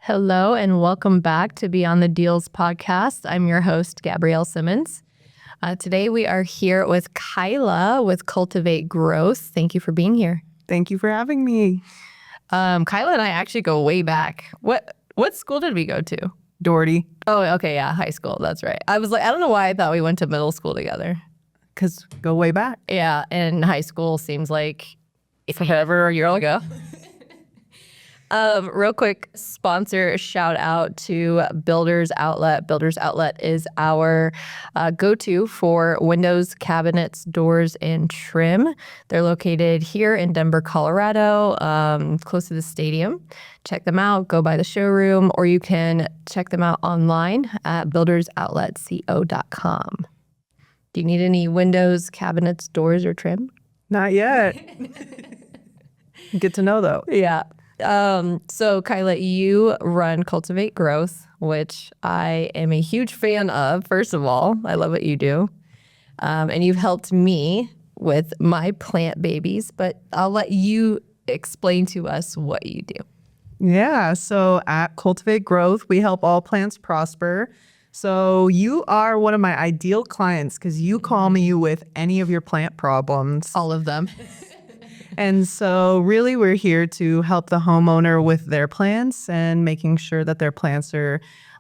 Hello and welcome back to Beyond the Deals podcast. I'm your host, Gabrielle Simmons. Today we are here with Kyla with Cultivate Growth. Thank you for being here. Thank you for having me. Kyla and I actually go way back. What school did we go to? Doherty. Oh, okay, yeah, high school. That's right. I was like, I don't know why I thought we went to middle school together. Because go way back. Yeah, and high school seems like forever a year ago. Real quick sponsor shout out to Builders Outlet. Builders Outlet is our go-to for windows, cabinets, doors, and trim. They're located here in Denver, Colorado, close to the stadium. Check them out. Go by the showroom, or you can check them out online at buildersoutletco.com. Do you need any windows, cabinets, doors, or trim? Not yet. Good to know, though. Yeah. So Kyla, you run Cultivate Growth, which I am a huge fan of. First of all, I love what you do. And you've helped me with my plant babies, but I'll let you explain to us what you do. Yeah. So at Cultivate Growth, we help all plants prosper. So you are one of my ideal clients because you call me with any of your plant problems. All of them. And so really we're here to help the homeowner with their plants and making sure that their plants are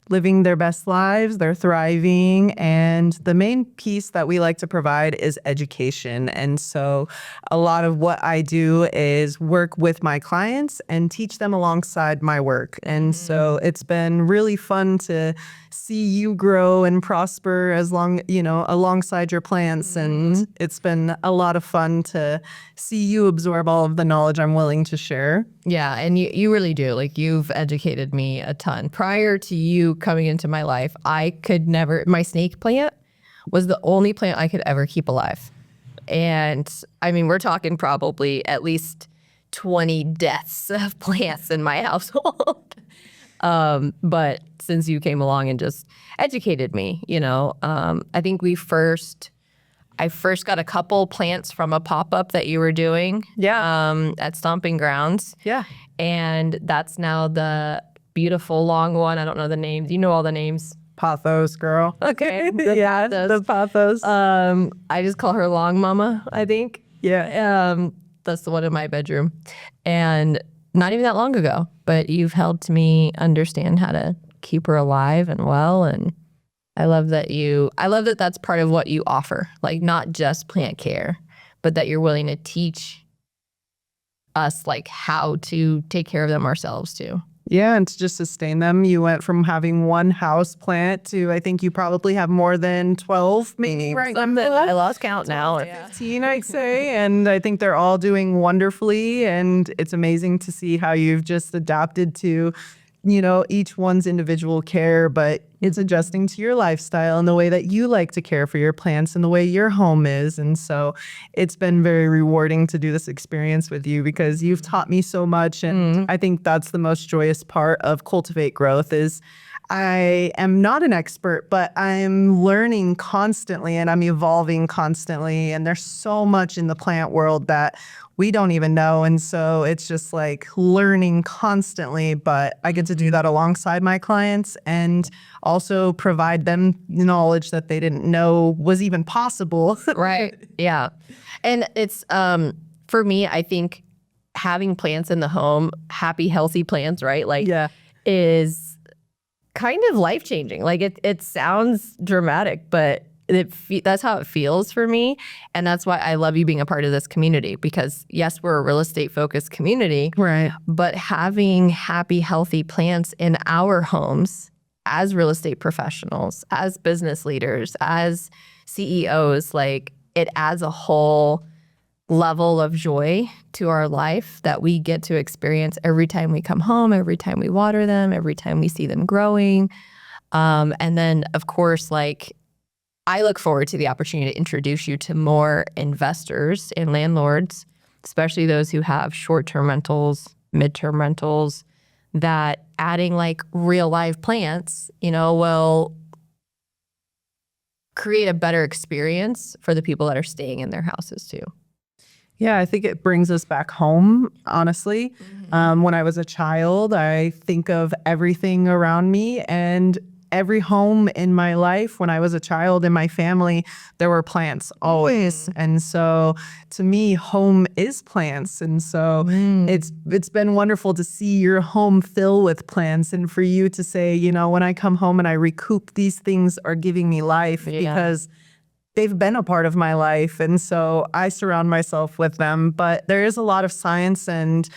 living their best lives, they're thriving. And the main piece that we like to provide is education. And so a lot of what I do is work with my clients and teach them alongside my work. And so it's been really fun to see you grow and prosper alongside your plants. And it's been a lot of fun to see you absorb all of the knowledge I'm willing to share. Yeah, and you really do. Like, you've educated me a ton. Prior to you coming into my life, I could never, my snake plant was the only plant I could ever keep alive. And I mean, we're talking probably at least 20 deaths of plants in my household. But since you came along and just educated me, I think I first got a couple plants from a pop-up that you were doing at Stomping Grounds. Yeah. And that's now the beautiful long one. I don't know the names. You know all the names. Pothos, girl. Okay. The pothos. I just call her Long Mama, I think. Yeah. That's the one in my bedroom. And not even that long ago, but you've helped me understand how to keep her alive and well. And I love that that's part of what you offer, like not just plant care, but that you're willing to teach us like how to take care of them ourselves too. Yeah, and to just sustain them. You went from having one house plant to, I think you probably have more than 12, maybe. Right. I lost count now. 15, I'd say. And I think they're all doing wonderfully. And it's amazing to see how you've just adapted to each one's individual care, but it's adjusting to your lifestyle and the way that you like to care for your plants and the way your home is. And so it's been very rewarding to do this experience with you because you've taught me so much. And I think that's the most joyous part of Cultivate Growth is I am not an expert, but I'm learning constantly and I'm evolving constantly. And there's so much in the plant world that we don't even know. And so it's just like learning constantly, but I get to do that alongside my clients and also provide them knowledge that they didn't know was even possible. Right. Yeah. And it's, for me, I think having plants in the home, happy, healthy plants, right? Like, is kind of life-changing. Like it sounds dramatic, but that's how it feels for me. And that's why I love you being a part of this community because yes, we're a real estate focused community, right? But having happy, healthy plants in our homes as real estate professionals, as business leaders, as CEOs, like it adds a whole level of joy to our life that we get to experience every time we come home, every time we water them, every time we see them growing. And then of course, like I look forward to the opportunity to introduce you to more investors and landlords, especially those who have short-term rentals, mid-term rentals, that adding like real live plants, will create a better experience for the people that are staying in their houses too. Yeah, I think it brings us back home, honestly. When I was a child, I think of everything around me, and every home in my life when I was a child in my family, there were plants always. And so to me, home is plants. And so it's been wonderful to see your home fill with plants, and for you to say, you know, when I come home and I recoup, these things are giving me life because they've been a part of my life. And so I surround myself with them. But there is a lot of science and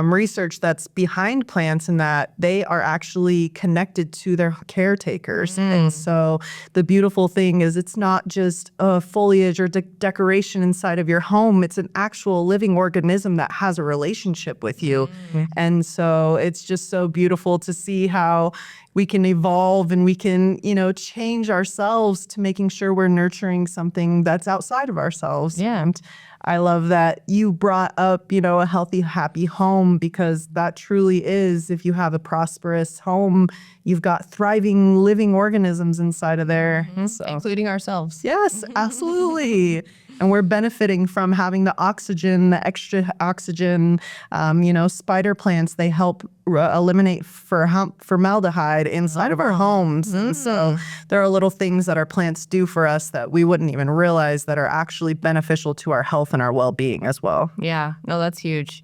research that's behind plants, and that they are actually connected to their caretakers. And so the beautiful thing is, it's not just a foliage or decoration inside of your home. It's an actual living organism that has a relationship with you. And so it's just so beautiful to see how we can evolve, and we can, you know, change ourselves to making sure we're nurturing something that's outside of ourselves. Yeah. And I love that you brought up, you know, a healthy, happy home, because that truly is, if you have a prosperous home, you've got thriving, living organisms inside of there. So, including ourselves. yes, absolutely. And we're benefiting from having the oxygen, the extra oxygen. You know, spider plants, they help eliminate formaldehyde inside of our homes. And so there are little things that our plants do for us that we wouldn't even realize that are actually beneficial to our health and our well-being as well. Yeah, no, that's huge.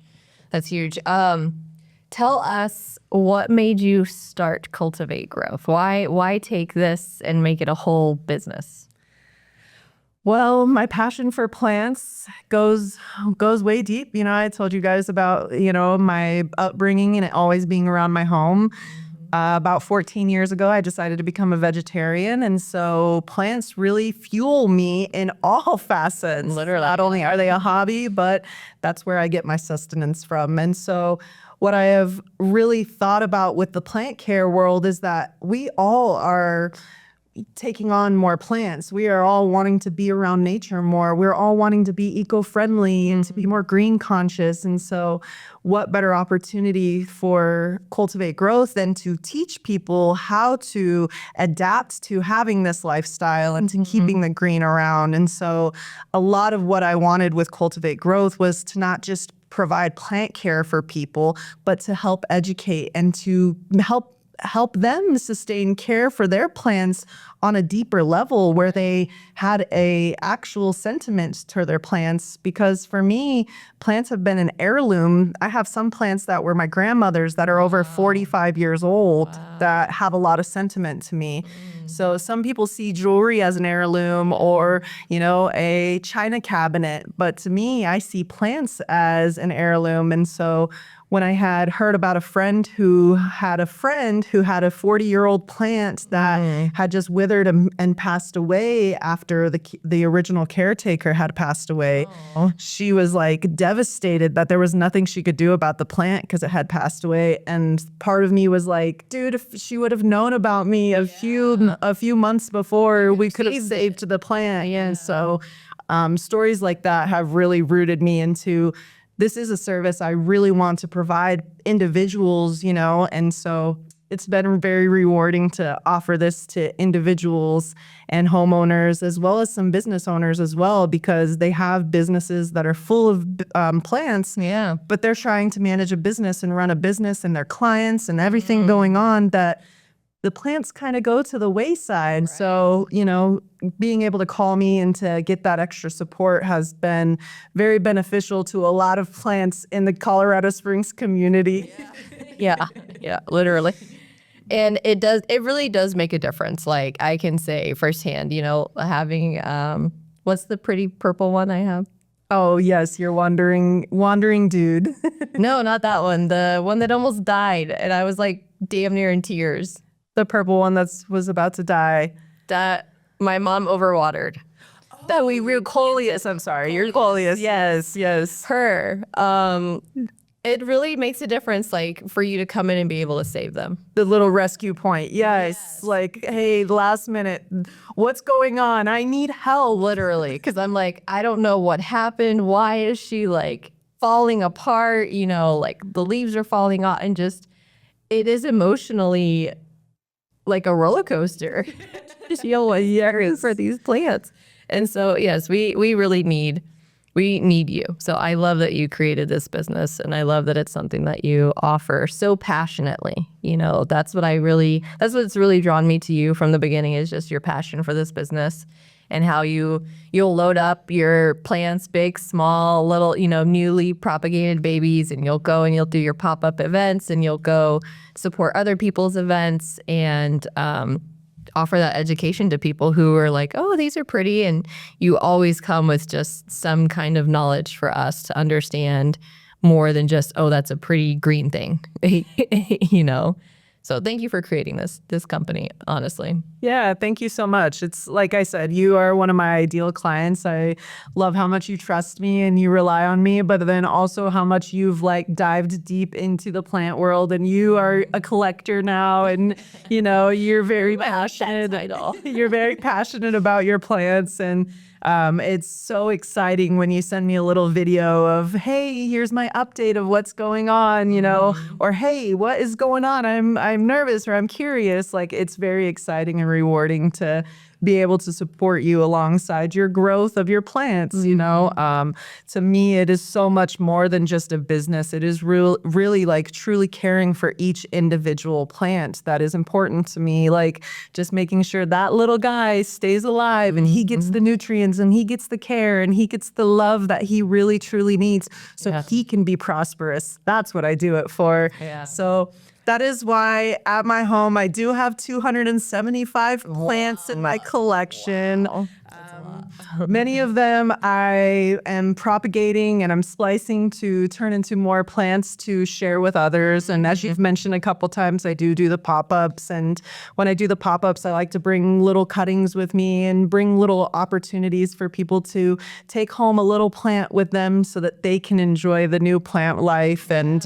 That's huge. Tell us, what made you start Cultivate Growth? Why take this and make it a whole business? Well, my passion for plants goes way deep. You know, I told you guys about, you know, my upbringing and it always being around my home. About 14 years ago, I decided to become a vegetarian. And so plants really fuel me in all facets. Literally. Not only are they a hobby, but that's where I get my sustenance from. And so what I have really thought about with the plant care world is that we all are taking on more plants. We are all wanting to be around nature more. We're all wanting to be eco-friendly and to be more green conscious. And so what better opportunity for Cultivate Growth than to teach people how to adapt to having this lifestyle and to keeping the green around. And so a lot of what I wanted with Cultivate Growth was to not just provide plant care for people, but to help educate and to help them sustain care for their plants on a deeper level, where they had a actual sentiment to their plants. Because for me, plants have been an heirloom. I have some plants that were my grandmother's that are over 45 years old that have a lot of sentiment to me. So some people see jewelry as an heirloom, or, you know, a china cabinet. But to me, I see plants as an heirloom. And so when I had heard about a friend who had a 40-year-old plant that had just withered and passed away after the original caretaker had passed away, she was like devastated that there was nothing she could do about the plant because it had passed away. And part of me was like, dude, if she would have known about me a few months before, we could have saved the plant. And so stories like that have really rooted me into, this is a service I really want to provide individuals, you know. And so it's been very rewarding to offer this to individuals and homeowners, as well as some business owners as well, because they have businesses that are full of plants, but they're trying to manage a business and run a business and their clients and everything going on, that the plants kind of go to the wayside. Right. So, you know, being able to call me and to get that extra support has been very beneficial to a lot of plants in the Colorado Springs community. Yeah, literally. And it really does make a difference. Like, I can say firsthand, you know, having, what's the pretty purple one I have? Oh, yes, you're wandering dude. No, not that one. The one that almost died. And I was like damn near in tears. The purple one that was about to die. That my mom overwatered. That we real coleus. I'm sorry, you're coleus. Yes. Her. It really makes a difference, like, for you to come in and be able to save them. The little rescue point. Yes. Like, hey, last minute, what's going on? I need help. Literally. Because I'm like, I don't know what happened. Why is she like falling apart? You know, like the leaves are falling off, and just, it is emotionally like a roller coaster. Just feel a year for these plants. And so, yes, we really need we need you. So I love that you created this business, and I love that it's something that you offer so passionately. That's what's really drawn me to you from the beginning, is just your passion for this business, and how you'll load up your plants, big, small, little, newly propagated babies, and you'll go and you'll do your pop-up events, and you'll go support other people's events, and offer that education to people who are like, oh, these are pretty. And you always come with just some kind of knowledge for us to understand more than just, oh, that's a pretty green thing, So thank you for creating this company, honestly. Yeah, thank you so much. It's like I said, you are one of my ideal clients. I love how much you trust me and you rely on me, but then also how much you've dived deep into the plant world, and you are a collector now, and you're very passionate. You're very passionate about your plants, and it's so exciting when you send me a little video of, hey, here's my update of what's going on, or hey, what is going on? I'm nervous, or I'm curious. It's very exciting and rewarding to be able to support you alongside your growth of your plants. To me, it is so much more than just a business. It is really truly caring for each individual plant that is important to me. Just making sure that little guy stays alive, and he gets the nutrients, and he gets the care, and he gets the love that he really truly needs, so he can be prosperous. That's what I do it for. Yeah. So that is why at my home, I do have 275 plants in my collection. Wow. That's a lot. Many of them I am propagating, and I'm splicing to turn into more plants to share with others. And as you've mentioned a couple times, I do the pop-ups. And when I do the pop-ups, I like to bring little cuttings with me and bring little opportunities for people to take home a little plant with them so that they can enjoy the new plant life. And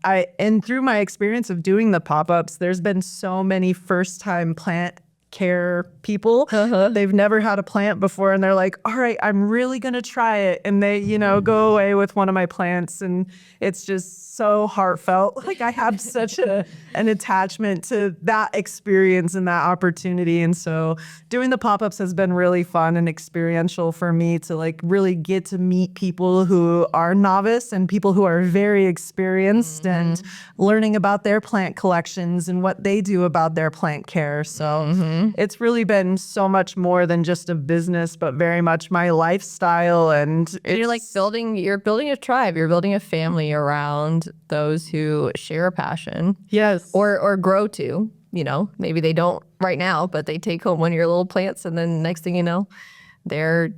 and through my experience of doing the pop-ups, there's been so many first-time plant care people. They've never had a plant before, and they're like, all right, I'm really going to try it. And they, go away with one of my plants, and it's just so heartfelt. I have such an attachment to that experience and that opportunity. And so doing the pop-ups has been really fun and experiential for me to really get to meet people who are novice and people who are very experienced, and learning about their plant collections and what they do about their plant care. So it's really been so much more than just a business, but very much my lifestyle. And you're building a tribe. You're building a family around those who share a passion. Yes. Or grow to, maybe they don't right now, but they take home one of your little plants, and then next thing you know, they're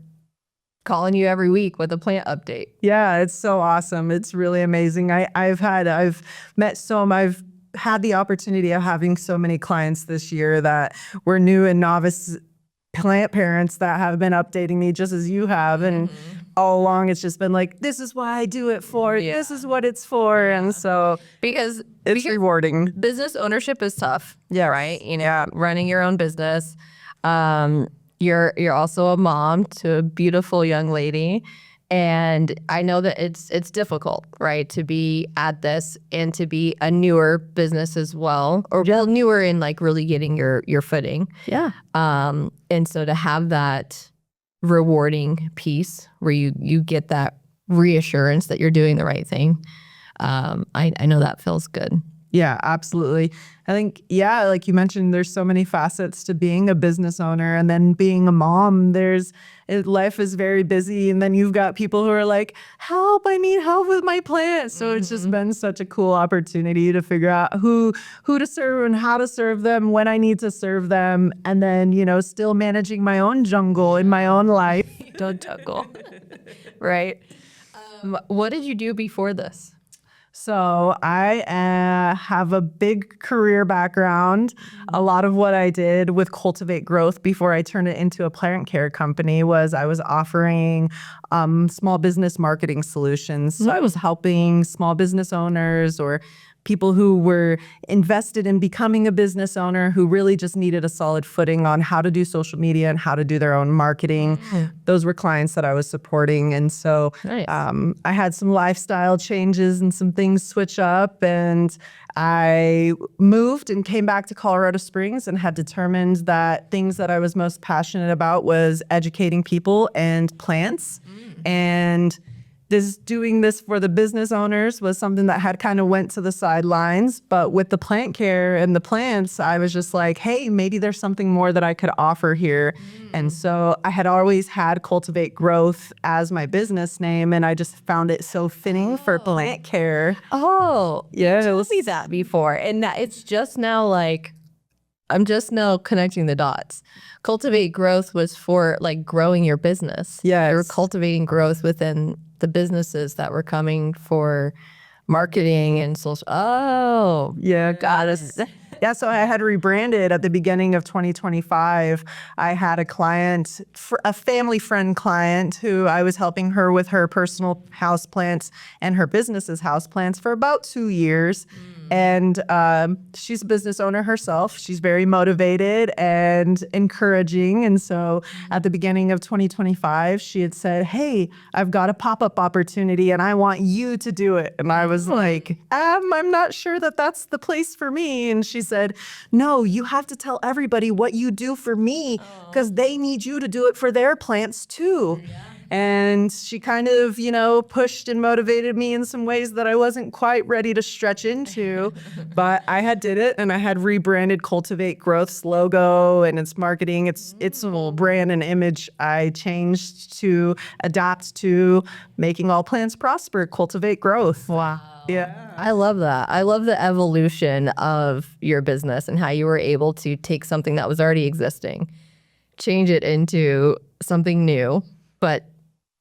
calling you every week with a plant update. Yeah, it's so awesome. It's really amazing. I've had the opportunity of having so many clients this year that were new and novice plant parents that have been updating me just as you have. And all along, it's just been this is why I do it for. Yeah. This is what it's for. And so because rewarding. Business ownership is tough. Yeah. Right. Running your own business. You're also a mom to a beautiful young lady. And I know that it's difficult, right, to be at this and to be a newer business as well, or newer in really getting your footing. Yeah. And so to have that rewarding piece where you get that reassurance that you're doing the right thing, I know that feels good. Yeah, absolutely. I think, like you mentioned, there's so many facets to being a business owner, and then being a mom. Life is very busy, and then you've got people who are like, help, I need help with my plants. So it's just been such a cool opportunity to figure out who to serve and how to serve them, when I need to serve them, and then, still managing my own jungle in my own life. Don't juggle. Right. What did you do before this? So I have a big career background. A lot of what I did with Cultivate Growth before I turned it into a plant care company was I was offering small business marketing solutions. So I was helping small business owners or people who were invested in becoming a business owner who really just needed a solid footing on how to do social media and how to do their own marketing. Those were clients that I was supporting. And so Nice. I had some lifestyle changes and some things switch up, and I moved and came back to Colorado Springs and had determined that things that I was most passionate about was educating people and plants. And doing this for the business owners was something that had kind of went to the sidelines. But with the plant care and the plants, I was just like, hey, maybe there's something more that I could offer here. And so I had always had Cultivate Growth as my business name, and I just found it so fitting for plant care. Oh, Yeah, you told me that before. And that it's just now like, I'm just now connecting the dots. Cultivate Growth was for like growing your business. Yes. You were cultivating growth within the businesses that were coming for marketing and social. Oh, Yeah, got it. Yeah, so I had rebranded at the beginning of 2025. I had a client, a family friend client, who I was helping her with her personal houseplants and her business's houseplants for about 2 years. And she's a business owner herself. She's very motivated and encouraging. And so at the beginning of 2025, she had said, hey, I've got a pop-up opportunity and I want you to do it. And I was like, I'm not sure that that's the place for me. And she said, no, you have to tell everybody what you do for me because they need you to do it for their plants too. And she kind of, pushed and motivated me in some ways that I wasn't quite ready to stretch into. But I had did it, and I had rebranded Cultivate Growth's logo and its marketing, its whole brand and image. I changed to adapt to making all plants prosper, Cultivate Growth. Wow. Yeah. I love that. I love the evolution of your business and how you were able to take something that was already existing, change it into something new, but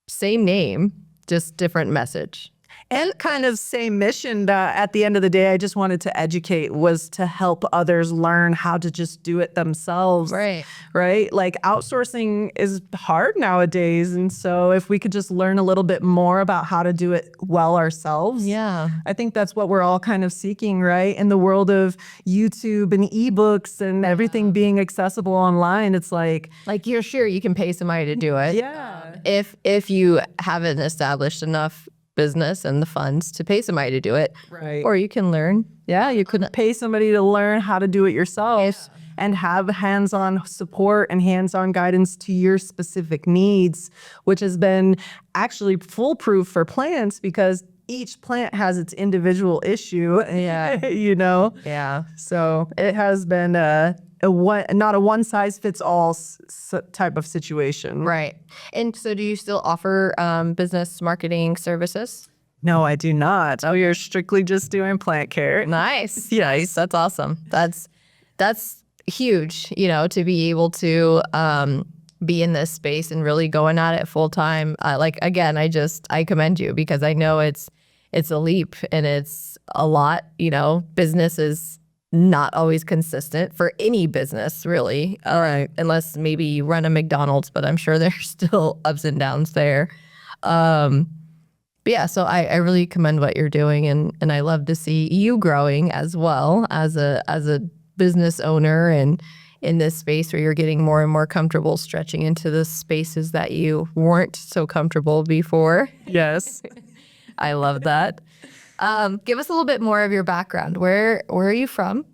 same name, just different message. And kind of same mission. At the end of the day, I just wanted to educate, was to help others learn how to just do it themselves. Right. Right? Like outsourcing is hard nowadays. And so if we could just learn a little bit more about how to do it well ourselves. Yeah. I think that's what we're all kind of seeking, right? In the world of YouTube and ebooks and everything being accessible online, it's like you're sure you can pay somebody to do it. Yeah. If you haven't established enough business and the funds to pay somebody to do it. Right. Or you can learn. Yeah, you could pay somebody to learn how to do it yourself and have hands-on support and hands-on guidance to your specific needs, which has been actually foolproof for plants because each plant has its individual issue. Yeah. Yeah. So it has been not a one-size-fits-all type of situation. Right. And so do you still offer business marketing services? No, I do not. Oh, you're strictly just doing plant care. Nice. Yes. That's awesome. That's huge, to be able to be in this space and really going at it full time. Again, I commend you because I know it's a leap and it's a lot, business is not always consistent for any business, really. All right. Unless maybe you run a McDonald's, but I'm sure there's still ups and downs there. But yeah, so I really commend what you're doing, and I love to see you growing as well as a business owner and in this space where you're getting more and more comfortable stretching into the spaces that you weren't so comfortable before. Yes. I love that. Give us a little bit more of your background. Where are you from?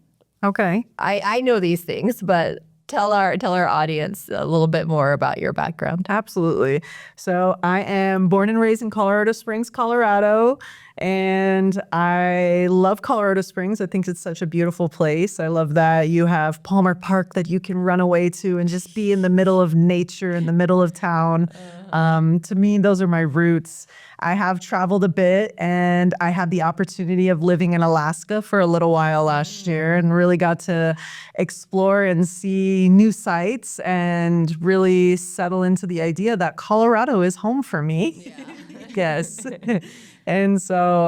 Okay. I know these things, but tell our audience a little bit more about your background. Absolutely. So I am born and raised in Colorado Springs, Colorado, and I love Colorado Springs. I think it's such a beautiful place. I love that you have Palmer Park that you can run away to and just be in the middle of nature, in the middle of town. To me, those are my roots. I have traveled a bit, and I had the opportunity of living in Alaska for a little while last year and really got to explore and see new sights and really settle into the idea that Colorado is home for me. Yeah. Yes. And so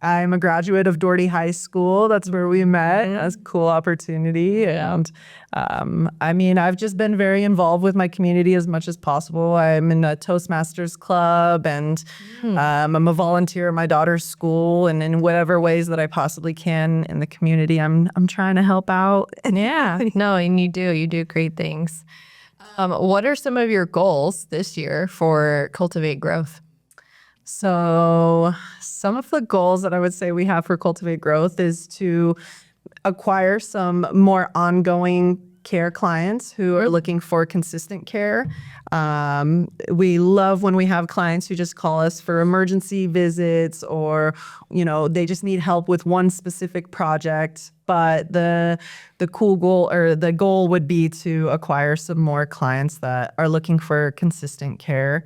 I'm a graduate of Doherty High School. That's where we met. That's a cool opportunity. And I've just been very involved with my community as much as possible. I'm in a Toastmasters club, and I'm a volunteer at my daughter's school, and in whatever ways that I possibly can in the community, I'm trying to help out. Yeah. No, and you do great things. What are some of your goals this year for Cultivate Growth? So some of the goals that I would say we have for Cultivate Growth is to acquire some more ongoing care clients who are looking for consistent care. We love when we have clients who just call us for emergency visits, or, they just need help with one specific project. But the cool goal, or the goal, would be to acquire some more clients that are looking for consistent care.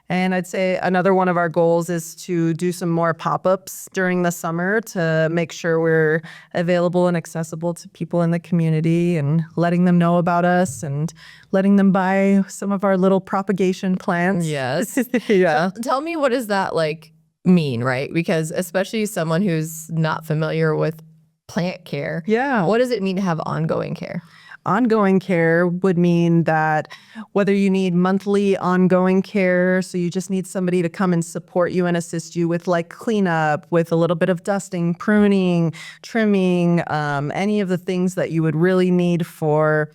And I'd say another one of our goals is to do some more pop-ups during the summer to make sure we're available and accessible to people in the community, and letting them know about us and letting them buy some of our little propagation plants. Yes. Yeah. Tell me, what does that mean, right? Because especially someone who's not familiar with plant care. Yeah. What does it mean to have ongoing care? Ongoing care would mean that whether you need monthly ongoing care, so you just need somebody to come and support you and assist you with cleanup, with a little bit of dusting, pruning, trimming, any of the things that you would really need for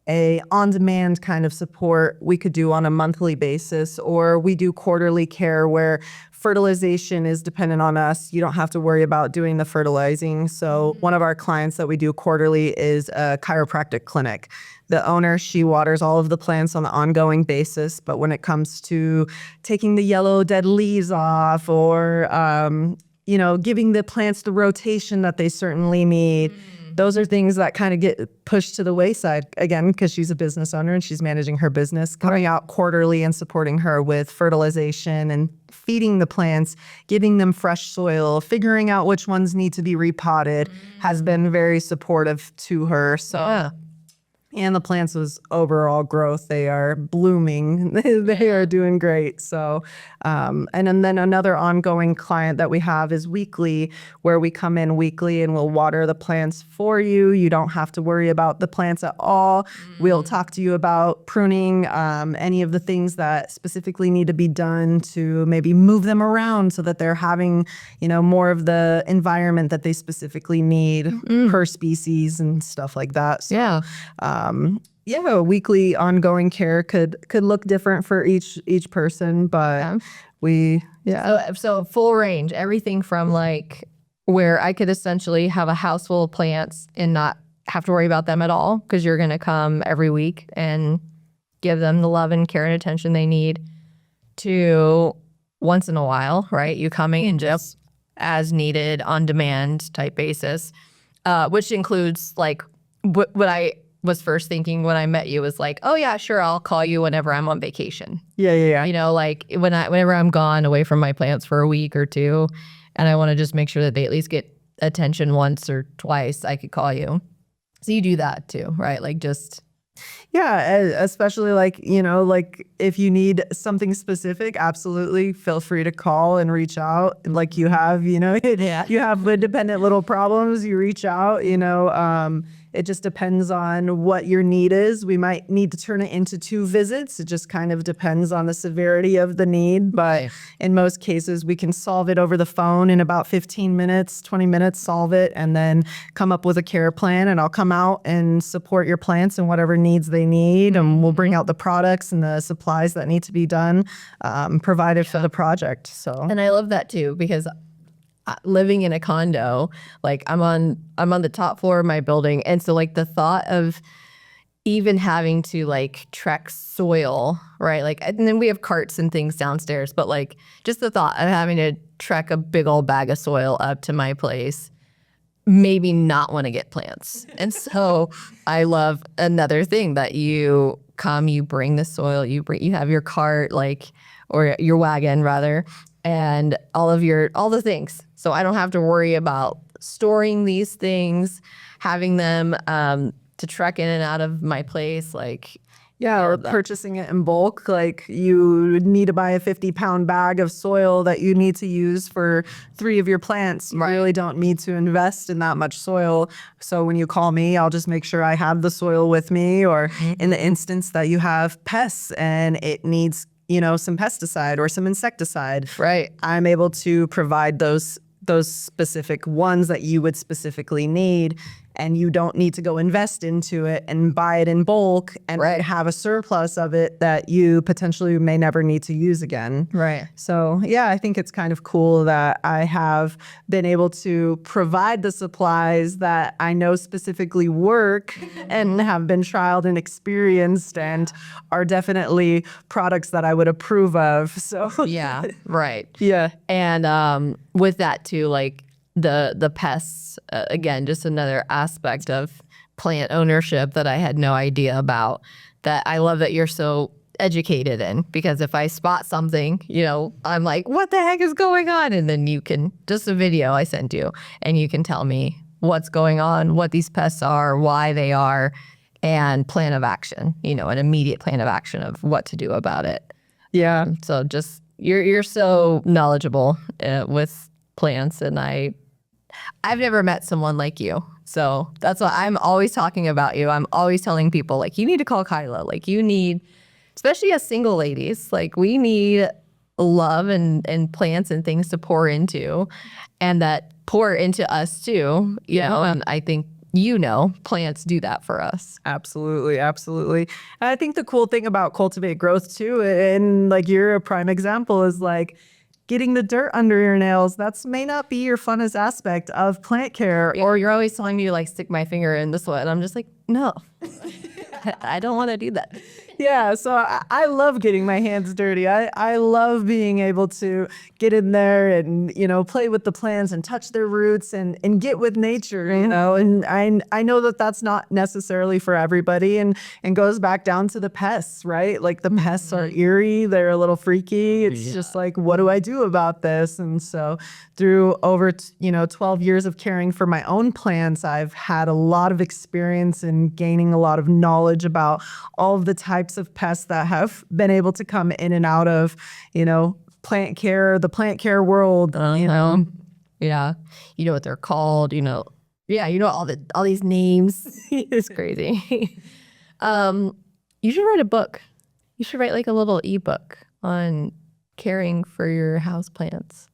a on-demand kind of support, we could do on a monthly basis. Or we do quarterly care where fertilization is dependent on us. You don't have to worry about doing the fertilizing. So one of our clients that we do quarterly is a chiropractic clinic. The owner, she waters all of the plants on an ongoing basis, but when it comes to taking the yellow dead leaves off, or giving the plants the rotation that they certainly need, those are things that kind of get pushed to the wayside, again, because she's a business owner and she's managing her business. Coming out quarterly and supporting her with fertilization and feeding the plants, giving them fresh soil, figuring out which ones need to be repotted, has been very supportive to her. So, Yeah. And the plants' overall growth, they are blooming. They are doing great. So, and then another ongoing client that we have is weekly, where we come in weekly and we'll water the plants for you. You don't have to worry about the plants at all. We'll talk to you about pruning, any of the things that specifically need to be done to maybe move them around so that they're having, more of the environment that they specifically need per species and stuff like that. So, Yeah. Weekly ongoing care could look different for each person, but So full range, everything from where I could essentially have a house full of plants and not have to worry about them at all, because you're going to come every week and give them the love and care and attention they need, to once in a while, right? You coming and just as needed, on demand type basis, which includes what I was first thinking when I met you was oh yeah, sure, I'll call you whenever I'm on vacation. Yeah. Whenever I'm gone away from my plants for a week or two, and I want to just make sure that they at least get attention once or twice, I could call you. So you do that too, right? Especially if you need something specific, absolutely feel free to call and reach out. You have, you have independent little problems, you reach out, it just depends on what your need is. We might need to turn it into 2 visits. It just kind of depends on the severity of the need. But in most cases, we can solve it over the phone in about 15 minutes, 20 minutes, solve it, and then come up with a care plan. And I'll come out and support your plants and whatever needs they need. And we'll bring out the products and the supplies that need to be done, provided for the project. So, and I love that too, because living in a condo, I'm on the top floor of my building, and so the thought of even having to trek soil, right? And then we have carts and things downstairs, but just the thought of having to trek a big old bag of soil up to my place made me not want to get plants. And so I love another thing that you come, you bring the soil, you have your cart, or your wagon rather, and all the things. So I don't have to worry about storing these things, having them to trek in and out of my place. Or purchasing it in bulk. You need to buy a 50-pound bag of soil that you need to use for 3 of your plants. You really don't need to invest in that much soil. So when you call me, I'll just make sure I have the soil with me. Or in the instance that you have pests and it needs some pesticide or some insecticide, right, I'm able to provide those specific ones that you would specifically need. and you don't need to go invest into it and buy it in bulk and have a surplus of it that you potentially may never need to use again. Right. So yeah, I think it's kind of cool that I have been able to provide the supplies that I know specifically work and have been trialed and experienced and are definitely products that I would approve of. So Yeah. Right. yeah. And with that too, like the pests, again, just another aspect of plant ownership that I had no idea about, that I love that you're so educated in, because if I spot something, I'm like, what the heck is going on? And then you can, just a video I sent you, and you can tell me what's going on, what these pests are, why they are, and plan of action, an immediate plan of action of what to do about it. Yeah. So just, you're so knowledgeable with plants, and I've never met someone like you. So that's why I'm always talking about you. I'm always telling people, like, you need to call Kyla. Like, you need, especially as single ladies, like, we need love and plants and things to pour into, and that pour into us too, and I think plants do that for us. Absolutely. Absolutely. And I think the cool thing about Cultivate Growth too, and like you're a prime example, is like getting the dirt under your nails. That's may not be your funnest aspect of plant care. Or you're always telling me to like stick my finger in this one. And I'm just like, no, I don't want to do that. Yeah, so I love getting my hands dirty. I love being able to get in there and, play with the plants and touch their roots and get with nature, And I know that that's not necessarily for everybody, and goes back down to the pests, right? Like, the pests are eerie. They're a little freaky. It's just like, what do I do about this? And so through over, 12 years of caring for my own plants, I've had a lot of experience in gaining a lot of knowledge about all of the types of pests that have been able to come in and out of, plant care, the plant care world. Yeah. You know what they're called, Yeah, all these names. It's crazy. You should write a book. You should write like a little ebook on caring for your house plants.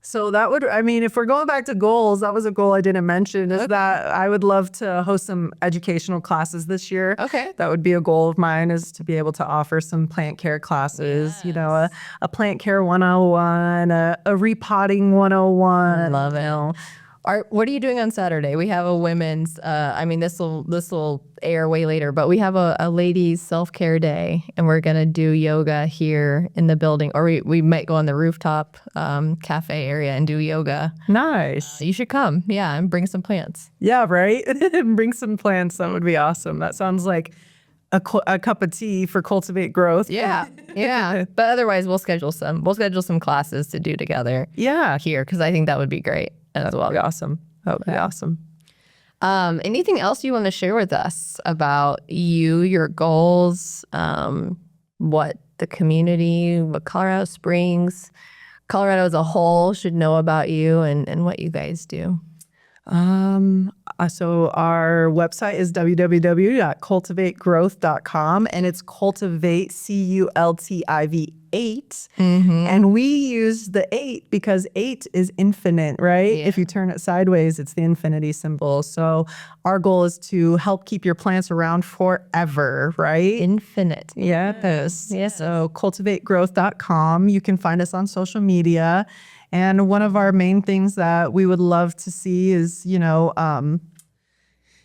So that would, if we're going back to goals, that was a goal I didn't mention, is that I would love to host some educational classes this year. Okay. That would be a goal of mine, is to be able to offer some plant care classes, a plant care 101, a repotting 101. Love it. What are you doing on Saturday? We have a women's, this will air way later, but we have a ladies self-care day, and we're going to do yoga here in the building, or we might go on the rooftop cafe area and do yoga. Nice. You should come. Yeah. And bring some plants. Yeah, right. Bring some plants. That would be awesome. That sounds like a cup of tea for Cultivate Growth. Yeah. Yeah. But otherwise we'll schedule some classes to do together. Yeah. Here. 'Cause I think that would be great. That would be awesome. That would be awesome. Anything else you want to share with us about you, your goals, what the community, what Colorado Springs, Colorado as a whole should know about you and what you guys do? So our website is www.cultivategrowth.com, and it's Cultivate, CULTIV 8. And we use the 8 because 8 is infinite, right? Yeah. If you turn it sideways, it's the infinity symbol. So our goal is to help keep your plants around forever, right? Infinite. Yes. Yes. So cultivategrowth.com. You can find us on social media. And one of our main things that we would love to see is,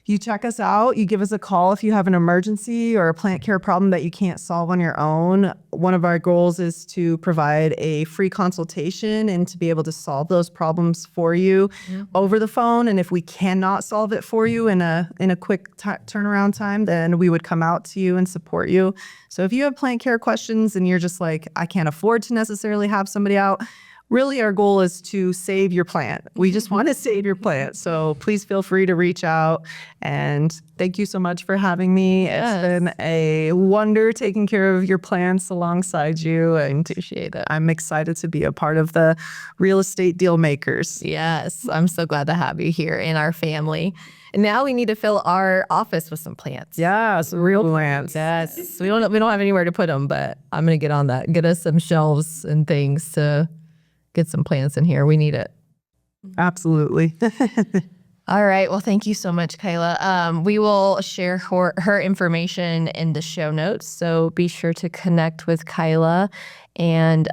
you check us out, you give us a call if you have an emergency or a plant care problem that you can't solve on your own. One of our goals is to provide a free consultation and to be able to solve those problems for you over the phone. And if we cannot solve it for you in a quick turnaround time, then we would come out to you and support you. So if you have plant care questions and you're just like, I can't afford to necessarily have somebody out, really, our goal is to save your plant. We just want to save your plant. So please feel free to reach out. And thank you so much for having me. Yes. It's been a wonder taking care of your plants alongside you. And Appreciate it. I'm excited to be a part of the real estate deal makers. Yes. I'm so glad to have you here in our family. And now we need to fill our office with some plants. Yeah, some real plants. Yes. We don't have anywhere to put them, but I'm going to get on that. Get us some shelves and things to get some plants in here. We need it. Absolutely. All right. Well, thank you so much, Kyla. We will share her information in the show notes. So be sure to connect with Kyla and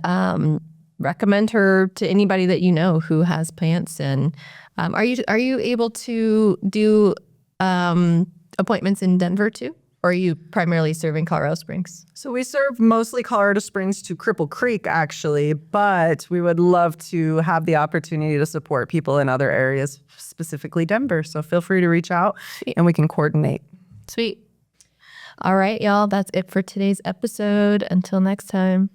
recommend her to anybody that you know who has plants. And are you able to do appointments in Denver too? Or are you primarily serving Colorado Springs? So we serve mostly Colorado Springs to Cripple Creek, actually, but we would love to have the opportunity to support people in other areas, specifically Denver. So feel free to reach out and we can coordinate. Sweet. All right, y'all. That's it for today's episode. Until next time.